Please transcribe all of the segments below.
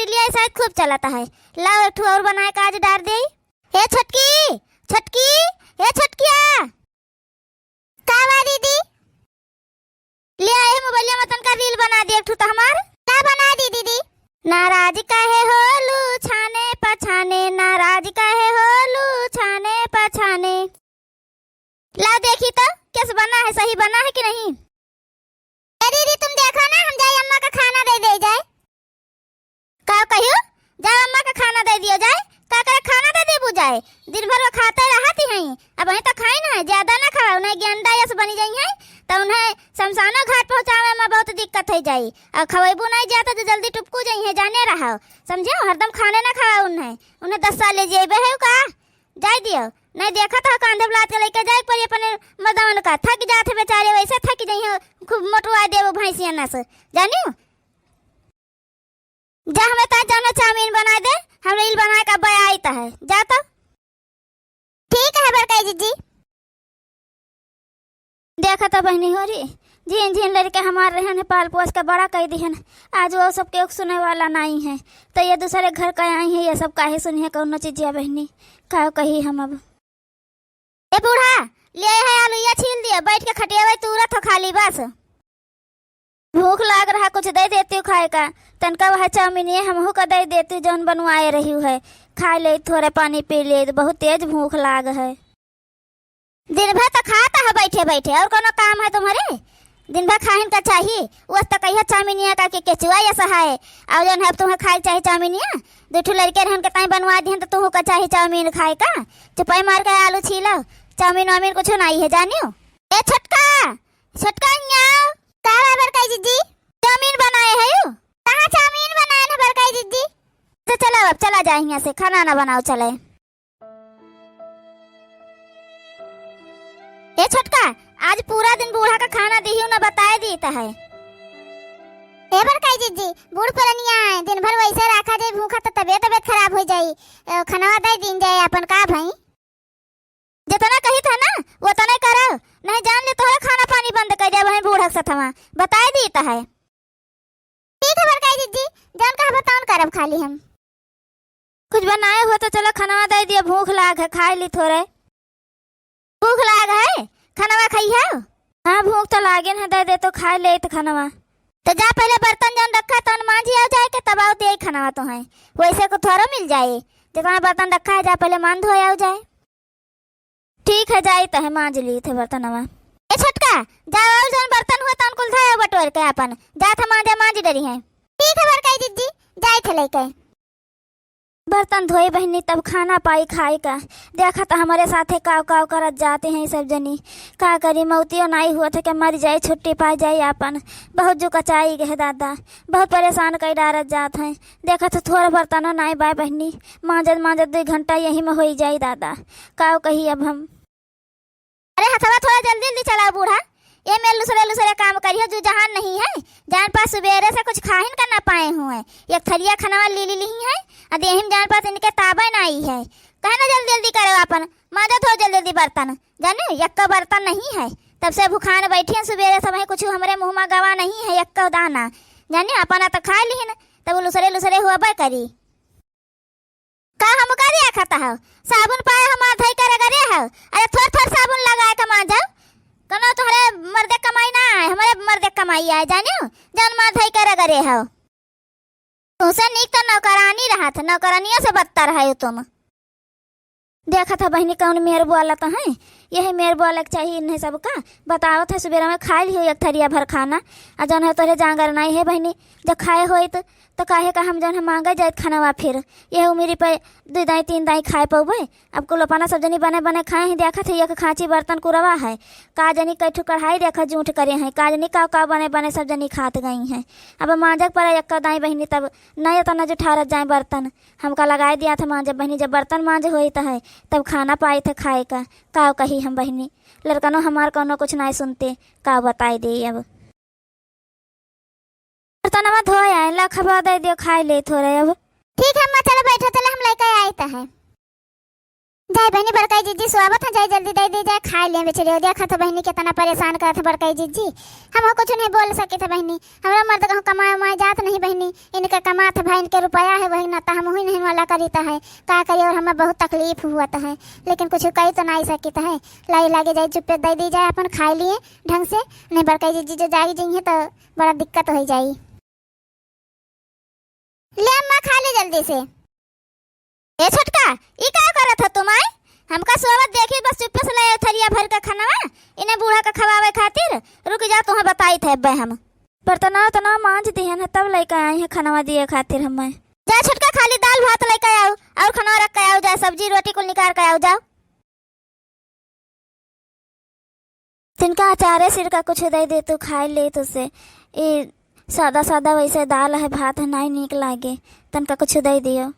हमारी लिए ऐसा खूब चलाता है। लाओ एक ठो और बनाए का आज डाल दे। हे छटकी छटकी, हे छटकिया का बा दीदी? ले आए मोबाइल में तन का रील बना दे एक ठो। तो हमार का बना दी दीदी? नाराज काहे होलू छाने पछाने, नाराज काहे होलू छाने पछाने। ला देखी तो कैसे बना है, सही बना है कि नहीं? दीदी तुम देखो ना, हम जाए अम्मा का खाना दे जाए। का कहियो जाओ अम्मा का खाना दे दिया जाए। का करे खाना दे दे बुझाए, दिन भर वो खाते रहती हैं। अब वहीं तो खाए ना, ज्यादा ना खाओ, उन्हें गेंदा यस बनी जाई है तो उन्हें शमशानो घाट पहुंचावे में बहुत दिक्कत हो जाई। और खवेबू नहीं जाता तो जल्दी टुपकू जाई है, जाने रहो समझो। हरदम खाने ना खाओ उन्हें 10 साल ले जेबे है का जाय दियो। नहीं देखा था कांधे बुला के लेके जाए पर अपने मदान का थक जाते बेचारे, वैसे थक जाई है खूब मोटवा देव भैंसिया न से जानियो। जा हमें ता जाना चाउमीन बना दे, हम रील बना के बया आईता है जा। तो ठीक है बरकाई जीजी। देखा तो बहनी हो रही झीन झीन लड़के हमारे रहन पाल पोस के बड़ा कह दिहन। आज वो सब के सुने वाला नहीं है तो ये दूसरे घर का आई है, ये सब काहे सुनी है कौन चीज है बहनी का कही हम। अब ए बूढ़ा ले है आलू या छील दिया, बैठ के खटिया तुरंत हो खाली बस। भूख लाग रहा कुछ दे देती हूँ खाए का, तनका वह चाउमीन ये हमहू का दे देती हूँ जौन बनवाए रही है। खा ले थोड़ा पानी पी ले, बहुत तेज भूख लाग है। दिन भर तो खाता है बैठे बैठे, और कोनो काम है तुम्हारे? दिन भर खाइन का चाहिए वो तो कहिए चाउमीनिया का के केचुआ ऐसा है। और जौन है तुम्हें खाए चाहिए चाउमीनिया, दो ठो लड़के रहन के ताई बनवा दिहन तो तुहू का चाहिए चाउमीन खाए का। चुपाई मार के आलू छीलो, चाउमीन वामीन कुछ नहीं है जानियो। ए छटका छटका न्याओ का बरकाई जीजी चाउमीन बनाए है यू? कहां चाउमीन बनाए ना बरकाई जीजी? तो चलो अब चला जाए यहाँ से, खाना ना बनाओ चले। ए छटका आज पूरा दिन बूढ़ा का खाना दिहियो ना बताए देता है। ए बरकाई जीजी बूढ़ परनिया है, दिन भर वैसे रखा जाए भूखा तो तबीयत खराब हो जाई। खाना दे दिन जाए अपन का भाई जितना कही था ना वो तो नहीं करो, नहीं जान ले तोहरा खाना पानी बंद कर दे बहन बूढ़ा से थमा बताए देता है। ठीक है बरकाई जीजी जान का बताऊं करब खाली हम। कुछ बनाए हो तो चलो खाना दे दिया, भूख लाग है खा ली थोड़े। भूख लाग है खाना खाई है? हाँ भूख तो लागे है, दे दे तो खा ले तो खाना। तो जा पहले बर्तन जौन रखा तो मांझी आ जाए के तब आओ दे खाना तो है, वैसे को थोड़ा मिल जाए। जितना बर्तन रखा है जा पहले मान धो आओ जाए। ठीक है जाई तो है मांझ ली थे बर्तन। ए छटका जाओ और जौन बर्तन हुआ तन कुल धाया बटोर के अपन जा था मांझे मांझ डरी है। ठीक है बरकाई जीजी जाए थे लेके बर्तन धोए बहनी तब खाना पाई खाए का। देखा तो हमारे साथे काव काव करत जाते हैं सब जनी, का करी मौतियों नहीं हुआ था कि मर जाए छुट्टी पा जाए अपन। बहुत जो कचाई गए दादा, बहुत परेशान कर डारत जात हैं। देखा तो थोड़ा बर्तन नहीं बाय बहनी, मांजत मांजत 2 घंटा यही में हो जाए दादा काव कही अब हम। अरे हथवा थोड़ा जल्दी जल्दी चला बूढ़ा, ये मैं लुसरे काम करिए जो जहान नहीं है। जान पास सुबेरे से कुछ खाहिन कर ना पाए हुए, एक थरिया खाना ली है अरे यही जान पास इनके ताबा नहीं है। कहे ना जल्दी जल्दी करो अपन माजा थोड़ा जल्दी जल्दी बर्तन जाने एक का बर्तन नहीं है। तब से भूखान बैठी है सुबेरे समय कुछ हमारे मुँह में गवा नहीं है एक का दाना जाने अपना तो खा ली न तब लुसरे हुआ करी का हम का दिया खाता है। साबुन पाए हम धोई कर गरे है, अरे थोड़ा साबुन लगाए के मांजा कनो तुम्हारे मर्दे कमाई ना है, हमारे मर्दे कमाई है जानियो जान मां धई कर गरे हो। तुमसे नीक तो नौकरानी रहा था, नौकरानियों से बदतर है तुम। देखा था बहनी कौन मेरे बोला तो है, यही मेरे बोला चाहिए इन्हें सबका बताओ था। सुबह में खा ली हो एक थरिया भर खाना और जौन है तोरे जांगर नहीं है बहनी, जब खाए हो तो काहे का हम जौन है मांगा जाए खाना फिर यह उमेरी पे 2 दाई 3 दाई खाए पौबे। अब कुल अपना सब जनी बने बने खाए ही। देखा था एक खांची बर्तन कुरवा है, का जनी कैठू कढ़ाई देखा जूठ करे हैं, का जनी का बने बने सब जनी खात गई हैं। अब मांजक पर एक दाई बहनी तब नहीं तो न जुठारत जाए बर्तन हमका लगाए दिया था मांजे बहनी। जब बर्तन मांझे हो है तब खाना पाए थे खाए का कही हम बहनी। लड़कनो हमार कोनो कुछ नहीं सुनते का बताई दे। अब बर्तन धो आए ला खबा दे दियो खाए ले थोड़े। अब ठीक है चलो बैठो चलो हम लेके आए है जाए बहनी बड़काई जीजी स्वागत है जाए जल्दी दे दी जाए खा ले बेचारे देखा था बहनी कितना परेशान करा था बड़काई जीजी हम कुछ नहीं बोल सके थे बहनी हमारा मर्द कहूँ कमाए उमाए जात नहीं बहनी इनका कमा था भाई इनके रुपया है वही नाता हम ही नहीं वाला करीता है का करिए और हमें बहुत तकलीफ हुआ था है लेकिन कुछ कही तो नहीं सकी है लाई लागे जाए चुप्पे दे दी जाए अपन खा लिए ढंग से नहीं बड़काई जीजी जो जागी जाइए तो बड़ा दिक्कत हो जाए ले अम्मा खा ले जल्दी से। ए छोटका ई का करत ह तुम आए हमका सोवत देखी बस चुप्पे से ले थरिया भर का खाना इन्हें बूढ़ा का खवावे खातिर रुक जा तुम्हें बताई थे बे हम बर्तना तना मांज दिए है तब लेके आए हैं खाना दिए खातिर हम जा छोटका खाली दाल भात लेके आओ और खाना रख के आओ जा सब्जी रोटी को निकाल के आओ जाओ तिनका अचारे सिर का कुछ दे दे तू खा ले तुझसे ये सादा सादा वैसे दाल है भात है नहीं निक लागे तनका कुछ दे दियो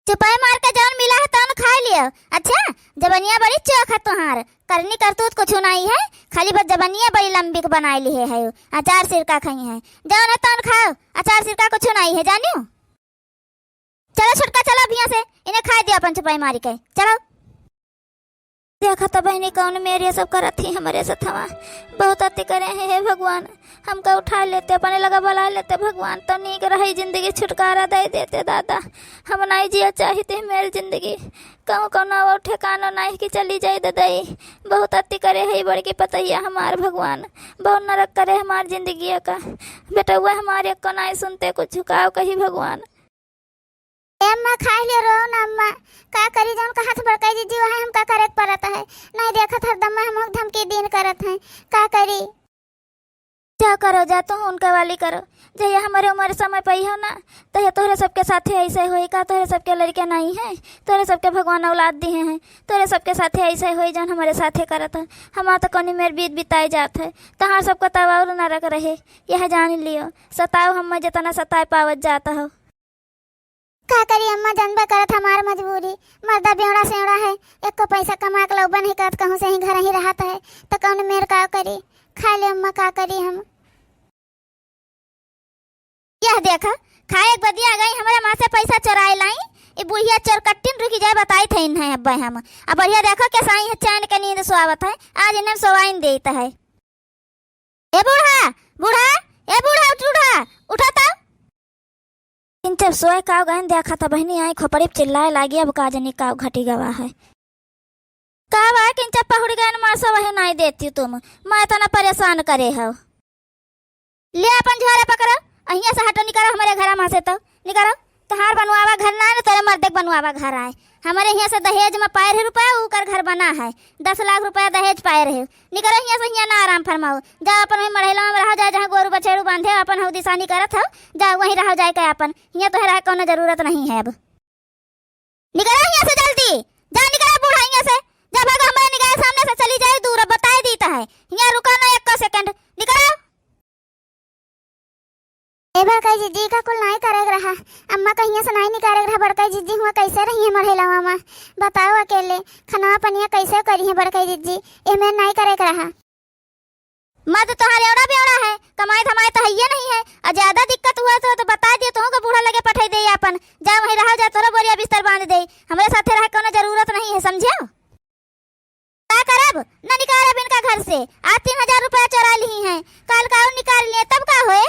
चुपाई मार के जान मिला है तन खा लियो। अच्छा जबनिया बड़ी चौक है तुहार करनी करतूत कुछ नहीं है खाली बस जबनिया बड़ी लंबी बनाई ली है अचार सिरका खाई है जाओ ना तन खाओ अचार सिरका कुछ नहीं है जानियो चलो छुटका चलो अभिया से इन्हें खा दियो अपन चुपाई मारी के चलो देखा तो बहनी कौन मेरे सब करत थी हमारे साथ हवा बहुत अति करे हैं भगवान हमका उठा लेते अपने लगा बुला लेते भगवान तो नीक रही जिंदगी छुटकारा दे देते दादा हम नहीं जिया चाहते मेरी जिंदगी कहूँ कौन वो ठिकाना नहीं कि चली जाए दादाई बहुत अति करे है बड़ की पतैया हमार भगवान बहुत नरक करे हमार जिंदगी का बेटा हुआ हमारे को नहीं सुनते कुछ झुकाव कही भगवान अम्मा खा ले रो ना अम्मा का करी जान का हाथ बड़काई जीजी वहां हम का करे परत है नहीं देखत हरदम हम धमकी दिन करत है का करी क्या करो जा तो उनके वाली करो जय हमारे उम्र समय पई हो ना तो तोहरे सबके साथे ऐसे होई का तोहरे सबके लड़के नहीं है तोहरे सबके भगवान औलाद दिए हैं तोहरे सबके साथे ऐसे होई जान हमारे साथे करत है हमारा तो कोनी मेर बीत बिताई जात है तहार सबको तवार न रख रहे यह जान लियो सताओ हम जितना सताए पावत जाता हो का करी अम्मा जानबा करत हमार मजबूरी मर्दा बेवड़ा सेवड़ा है एक को पैसा कमा के लौबन ही करत कहूं से ही घर ही रहता है तो कौन मेर का करी खा ले अम्मा का करी हम यह देखा खाए एक बदिया गई हमारे माँ से पैसा चुराए लाई ये बुढ़िया चोरकट्टिन रुकी जाए बताई थे इन्हें अब्बा हम अब बढ़िया देखो कैसा ही है चैन के नींद सोआवत है आज इन्हें सोवाइन देता है ए बूढ़ा बूढ़ा ए बूढ़ा उठा था जब सोए काव गहन देखा था बहनी आई खोपड़ी चिल्लाए लागी अब काजनी काव घटी गवा है काव है किन चप्पा हुड़ गहन मार सो वही नहीं देती तुम मैं तो ना परेशान करे हो ले अपन झोरे पकड़ो अहिया से हटो निकलो हमारे घर में से तो निकलो तहार बनवावा घर ना तेरे मर्दे बनवावा घर आए हमारे यहाँ से दहेज में पाए रहे रुपया ऊकर घर बना है 10 लाख रुपया दहेज पाए रहे निकलो यहाँ से यहाँ ना आराम फरमाओ जाओ अपन वही मढ़ेला में रहो जाए जहाँ गोरू बछेड़ू बांधे अपन हऊ दिशानी करत हो जाओ वहीं रहो जाए के अपन यहाँ तो रह कोनो जरूरत नहीं है अब निकलो यहाँ से जल्दी जा निकलो बूढ़ा यहाँ से जब भागो हमारे निगाह सामने से चली जाए दूर बताए देता है यहाँ रुको ना 1 सेकंड निकलो एबर कई जीजी का कुल नहीं करे रहा अम्मा कहिया से नहीं निकाले रहा बड़काई जीजी हुआ कैसे रही है मढ़ेला मामा बताओ अकेले खाना पनिया कैसे करी है बड़काई जीजी एमे नहीं करे रहा मत तोहार एवड़ा बेवड़ा है कमाई धमाई तो है नहीं है और ज्यादा दिक्कत हुआ तो बता दियो तो को बूढ़ा लगे पठाई दे अपन जा वहीं रहो जा तोरा बोरिया बिस्तर बांध दे हमारे साथे रह कोनो जरूरत नहीं है समझे क्या करब न निकालब इनका घर से आज 3000 रुपया चोरा ली है कल का निकाल लिए तब का होए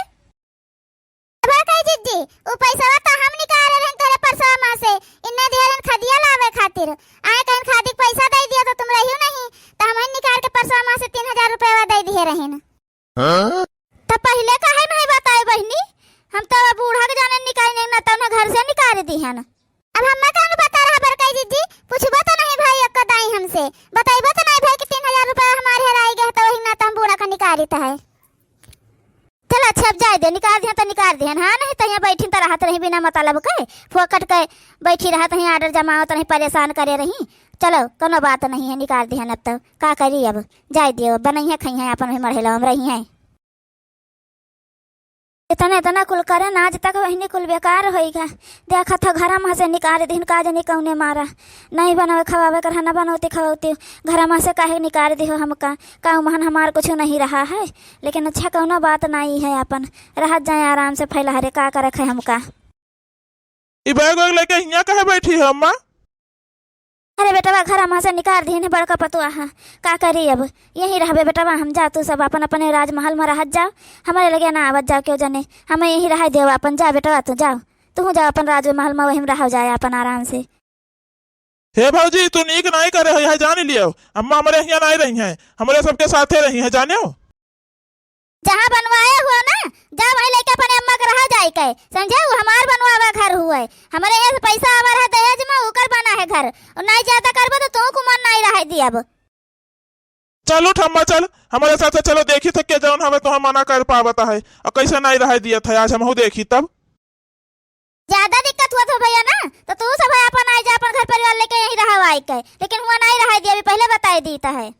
बड़काई जीजी उ पैसा तो हम निकाल रहे तोरे परसवा से इन्ने देरन खदिया लावे खातिर आए कहीं खादी पैसा दे दिया तो तुम रहियो नहीं तो हम निकाल के परसवा से 3000 रुपया दे दिए रहेन तो पहले काहे नहीं बताए बहनी हम तो बूढ़ा के जाने निकाल नहीं ना तो घर से निकाल दी है ना अब हम का बता रहा बड़काई जीजी पूछबो तो नहीं भाई एक दाई हमसे बताइबो तो नहीं भाई कि 3000 रुपया हमारे हराई गए तो वही ना तो हम बूढ़ा का निकालता है चलो अच्छा अब जाए दे निकाल दिया तो निकाल दिया हाँ नहीं तो यहाँ बैठी तो रहत रही बिना मतलब के फोकट के बैठी रहत रही आर्डर जमाओ तो नहीं परेशान करे रही चलो कोनो बात नहीं है निकाल दिया अब तो का करी अब जाए दियो बनई है खई है अपन वही मढ़ेला हम रही है इतना कुल करे ना आज तक वही कुल बेकार होगा देखा था घर में से निकाल दिन का जनी कौने मारा नहीं बनावे खवावे कर ना बनौती खवाती घर में से काहे निकाल दी हो हमका का महन हमार कुछ नहीं रहा है लेकिन अच्छा कौनो बात नहीं है अपन रह जाए आराम से फैला हरे का रखे हमका बैग लेके यहाँ कहे बैठी है अम्मा अरे बेटवा घर वहाँ से निकाल दी ने बड़का पतुआ। हाँ का करी अब, यहीं रहबे बेटवा हम। जा तू सब अपन अपने राजमहल में रहत जाओ, हमारे लगे ना आवत जाओ क्यों जाने, हमें यहीं रह देव अपन। जा बेटवा तू जाओ, तू जाओ अपन राजमहल में, वहीं रह जाए अपन आराम से। हे भौजी तू नीक नहीं करे हो, यहाँ जान लियो अम्मा हमारे यहाँ नहीं रही हैं, हमारे सबके साथे रही हैं जाने हो। जहाँ बनवाया हुआ ना, जा वहीं लेके अपने अम्मा के रह जाए के, समझे? हमार बनवावा घर हुआ है, हमारे यहाँ से पैसा आवा है दहेज में, उकर बना है घर, और नहीं ज्यादा करबो तो तू कुमान नहीं रह दी अब। चलो ठम्मा चल हमारे साथ, चलो देखी थे के जौन हमें तो मना कर पावता है और कैसे नहीं रह दिया था, आज हम देखी तब। ज्यादा दिक्कत हुआ तो भैया ना, तो तू सब अपन आ जा अपन घर परिवार लेके यहीं रहा के, लेकिन हुआ नहीं रह दिया, अभी पहले बताई दी है।